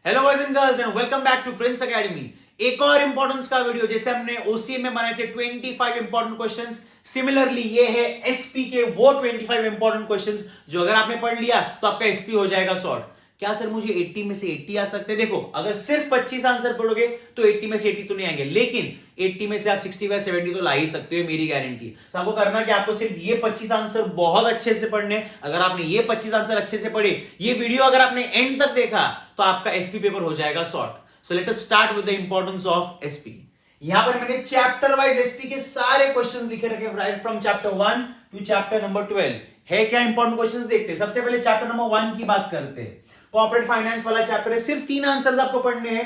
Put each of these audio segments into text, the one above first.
Hello boys and girls and welcome back to Prince academy. एक और importance का video जैसे हमने ओसीए में बनाए थे 25 इंपॉर्टेंट क्वेश्चंस, सिमिलरली ये है एसपी के वो 25 इंपॉर्टेंट क्वेश्चंस जो अगर आपने पढ़ लिया तो आपका एसपी हो जाएगा सॉर्ट। क्या सर मुझे 80 में से 80 आ सकते हैं? देखो अगर सिर्फ 25 आंसर पढ़ोगे तो 80 में से 80 तो नहीं आएंगे, लेकिन 80 में से आप 65 70 तो ला ही सकते हो, मेरी गारंटी। तो आपको करना कि आपको सिर्फ ये 25 आंसर बहुत अच्छे से पढ़ने। अगर आपने ये 25 आंसर अच्छे से पढ़े, ये वीडियो अगर आपने एंड तक देखा तो आपका एसपी पेपर हो जाएगा sort. So let us start with the importance of SP. यहां पर मैंने चैप्टर वाइज एसपी के सारे क्वेश्चन लिखे रखे, right from chapter 1 to chapter number 12। है क्या इंपॉर्टेंट क्वेश्चंस देखते हैं। सबसे पहले चैप्टर नंबर 1 की बात करते हैं। कॉर्पोरेट फाइनेंस वाला चैप्टर है, सिर्फ 3 आंसर्स आपको पढ़ने हैं।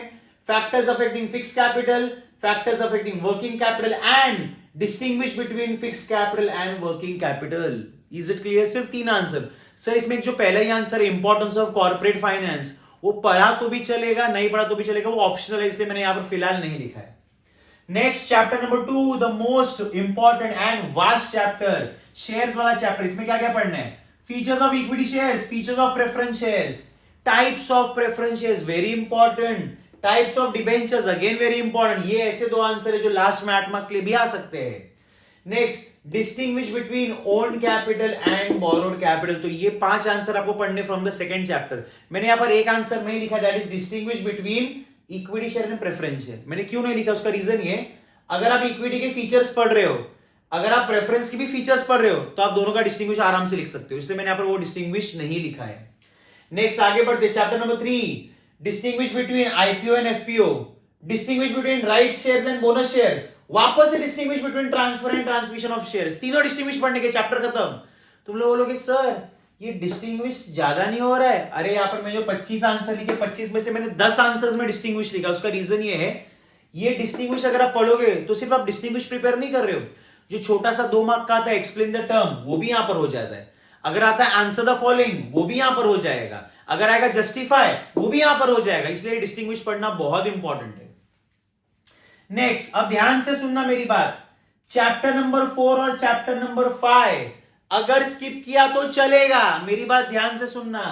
Factors affecting fixed capital, factors affecting working capital and distinguish between fixed capital and working capital. Is it clear? सिर्फ 3 आंसर। सर इसमें जो पहला ही आंसर है इंपॉर्टेंस ऑफ कॉर्पोरेट फाइनेंस, वो पढ़ा तो भी चलेगा, नहीं पढ़ा तो भी चलेगा, वो ऑप्शनल है, इसलिए मैंने यहां पर फिलहाल नहीं लिखा है। Next chapter number 2, the most important and vast chapter, shares वाला चैप्टर। इसमें क्या क्या पढ़ना है? Features of equity shares, features of preference shares, types of preference shares very important, types of debentures again very important. ये ऐसे 2 answer है जो लास्ट में 8 मार्क के लिए भी आ सकते हैं। Next distinguish between owned capital and borrowed capital. तो ये 5 आंसर आपको पढ़ने फ्रॉम द सेकंड चैप्टर। मैंने यहां पर एक आंसर नहीं लिखा, that is distinguish between equity share and preference share. मैंने क्यों नहीं लिखा, उसका रीजन ये, अगर आप इक्विटी के फीचर्स पढ़ रहे हो, अगर आप प्रेफरेंस की भी फीचर्स पढ़ रहे हो, तो आप दोनों का डिस्टिंग्विश आराम से लिख सकते हो, इसलिए मैंने यहां पर वो डिस्टिंग्विश नहीं लिखा है। नेक्स्ट आगे बढ़ते, chapter number 3, distinguish between IPO and FPO, distinguish between right shares and bonus share, वापस से distinguish between transfer and transmission of shares. तीनों डिस्टिंग्विश पढ़ने के चैप्टर खत्म। तुम लोग बोलोगे सर ये डिस्टिंग्विश ज्यादा नहीं हो रहा है? अरे यहाँ पर मैं जो 25 आंसर लिखे, 25 में से मैंने 10 आंसर्स में डिस्टिंग्विश लिखा। उसका रीजन ये है, ये डिस्टिंग्विश अगर आप पढ़ोगे तो सिर्फ आप डिस्टिंग्विश प्रिपेयर नहीं कर रहे हो, जो छोटा सा 2 मार्क का आता है एक्सप्लेन द टर्म, वो भी यहां पर हो जाता है। अगर आता है आंसर द फॉलोइंग, वो भी यहां पर हो जाएगा। अगर आएगा जस्टिफाई, वो भी यहां पर हो जाएगा। इसलिए डिस्टिंग्विश पढ़ना बहुत इंपॉर्टेंट है। नेक्स्ट, अब ध्यान से सुनना मेरी बात। चैप्टर नंबर 4 और चैप्टर नंबर 5 अगर स्किप किया तो चलेगा, मेरी बात ध्यान से सुनना।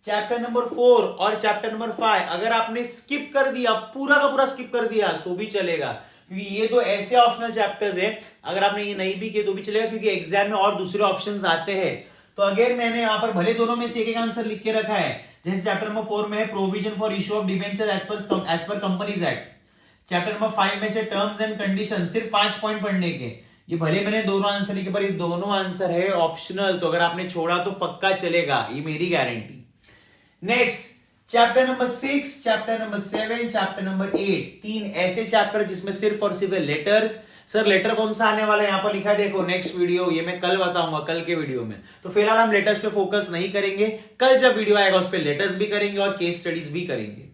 चैप्टर नंबर 4 और चैप्टर नंबर 5 अगर आपने स्किप कर दिया, पूरा का पूरा स्किप कर दिया तो भी चलेगा, क्योंकि ये तो ऐसे ऑप्शनल चैप्टर्स है, अगर आपने ये नहीं भी किए तो भी चलेगा, क्योंकि एग्जाम में और दूसरे ऑप्शंस आते हैं। तो अगेन मैंने यहां पर भले दोनों में से एक आंसर लिख के रखा है। जैसे चैप्टर नंबर 4 में है provision for issue of debenture as per companies act. Chapter number 5 में से टर्म्स एंड कंडीशन, सिर्फ 5 पॉइंट पढ़ने के। ये भले मैंने दोनों आंसर लिखे, पर ये दोनों आंसर है ऑप्शनल, तो अगर आपने छोड़ा तो पक्का चलेगा, ये मेरी guarantee. Next chapter number 6, chapter number 7, chapter number 8, 3 ऐसे चैप्टर जिसमें सिर्फ और सिर्फ लेटर्स। सर लेटर कौन सा आने वाला है? यहां पर लिखा है, देखो नेक्स्ट वीडियो, ये मैं कल बताऊंगा, कल के वीडियो में। तो फिलहाल हम लेटर्स पे फोकस नहीं करेंगे, कल जब वीडियो आएगा उस पर लेटर्स भी करेंगे और केस स्टडीज भी करेंगे।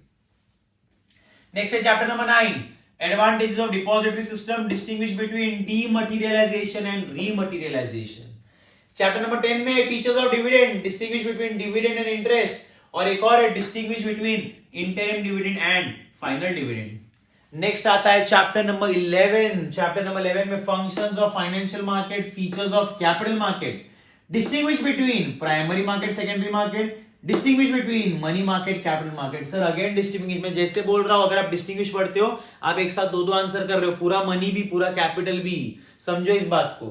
नेक्स्ट है chapter number 9, advantages of depository system, distinguish between dematerialisation and rematerialisation. Chapter number 10 में features of dividend, distinguish between dividend and interest, और एक और है distinguish between interim dividend and final dividend. Next आता है चैप्टर नंबर 11। चैप्टर नंबर 11 में functions of financial market, features of capital market, distinguish between primary market, secondary market, distinguish between money market, capital market. Sir again distinguish, मैं जैसे बोल रहा हूं, अगर आप डिस्टिंग्विश पढ़ते हो, आप एक साथ 2-2 आंसर कर रहे हो, पूरा मनी भी पूरा कैपिटल भी, समझो इस बात को।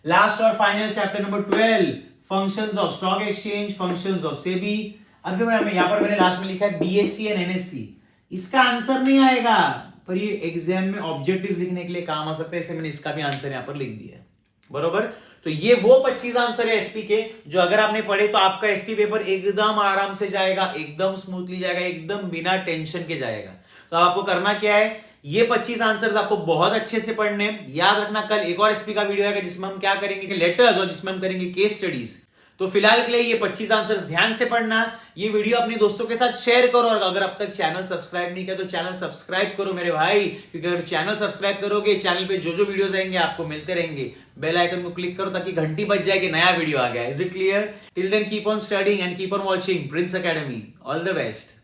लास्ट और final chapter number 12, functions of stock exchange, functions of SEBI. अब देखो यहां पर मैंने लास्ट में लिखा है बीएससी एंड एनएससी, इसका आंसर नहीं आएगा, पर ये एग्जाम में ऑब्जेक्टिव्स लिखने के लिए काम आ सकता है, इसलिए मैंने इसका भी आंसर यहां पर लिख दिया है, बरोबर। तो ये वो 25 आंसर है एसपी के, जो अगर आपने पढ़े तो आपका एसपी पेपर एकदम आराम से जाएगा, एकदम स्मूथली जाएगा, एकदम बिना टेंशन के जाएगा। तो आपको करना क्या है, ये 25 आंसर्स आपको बहुत अच्छे से पढ़ने। याद रखना कल एक और एसपी का वीडियो आएगा जिसमें हम क्या करेंगे कि लेटर्स, और जिसमें हम करेंगे केस स्टडीज। तो फिलहाल के लिए ये 25 आंसर्स ध्यान से पढ़ना। ये वीडियो अपने दोस्तों के साथ शेयर करो, और अगर अब तक चैनल सब्सक्राइब नहीं किया तो चैनल सब्सक्राइब करो मेरे भाई, क्योंकि अगर चैनल सब्सक्राइब करोगे, चैनल पे जो जो वीडियोस आएंगे आपको मिलते रहेंगे। बेल आइकन को क्लिक करो ताकि घंटी बज जाए कि नया वीडियो आ गया। Is it clear? Till then keep on studying and keep on watching Prince academy. All the best.